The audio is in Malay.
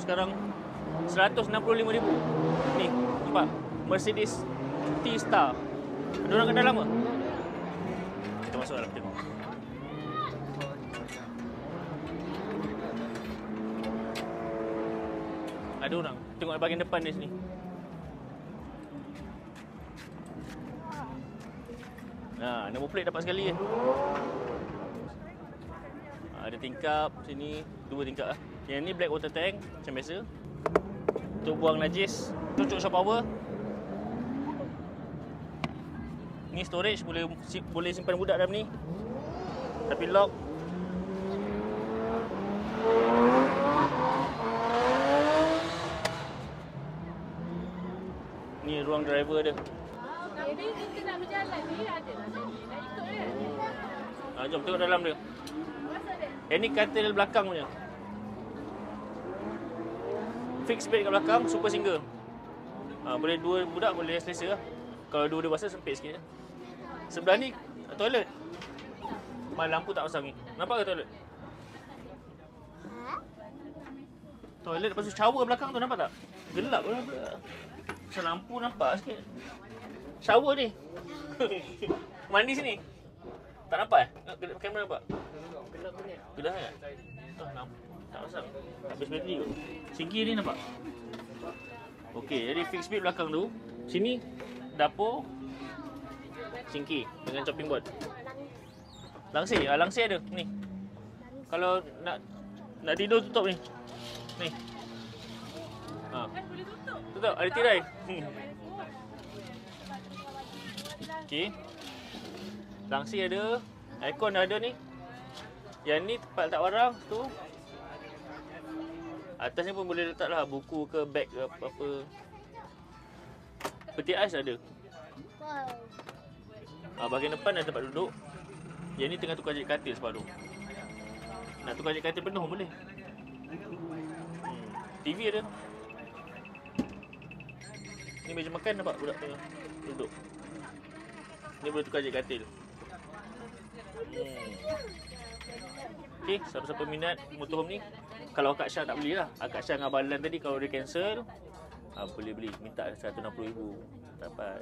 Sekarang 165,000. Ni, nampak? Mercedes T-Star. Ada orang kat dalam ke? Kita masuk dalam tengok. Ada orang. Tengok bahagian depan dia sini. Nah, nombor plate dapat sekali je. Ada tingkap sini, 2 tingkap lah. Yang ni black water tank macam biasa. Untuk buang najis, cocok shock power. Ni storage, boleh simpan budak dalam ni. Tapi lock. Ni ruang driver dia. Jadi kita nak berjalan ni ada lah sini. Nak ikut dia. Jom tengok dalam dia. Ni katil belakang punya. Fix bed kat belakang, super single. Boleh 2 budak, boleh selesa lah. Kalau 2 dewasa sempit sikit je. Sebelah ni toilet. Lampu tak pasang ni. Nampak ke toilet? Toilet lepas tu shower belakang tu, nampak tak? Gelap lah. Pasal lampu nampak sikit. Shower ni. Mandi sini. Tak nampak kamera nampak? Gelap kan? Tak pasang. Habis bateri kot. Singki ni nampak? Okey, jadi fix bed belakang tu. Sini dapur. Singki dengan chopping board. Langsir, langsir ada ni. Kalau nak tidur tutup ni. Ni. Boleh tutup. Tutup, ada tirai. Okey. Langsir ada, aircon dah ada ni. Yang ni tempat letak barang tu. Atas ni pun boleh letak lah buku ke beg ke apa-apa. Peti ais ada. Bahagian depan ada tempat duduk. Yang ni tengah tukar jadi katil separuh. Nak tukar jadi katil penuh boleh. TV ada. Ni meja makan nampak budak tengah duduk. Ni boleh tukar jadi katil. Okey, siapa-siapa minat motorhome ni, kalau Kak Syah tak belilah. Kak Syah dengan Abang Lan tadi kalau dia cancel, boleh beli. Minta 160,000 dapat.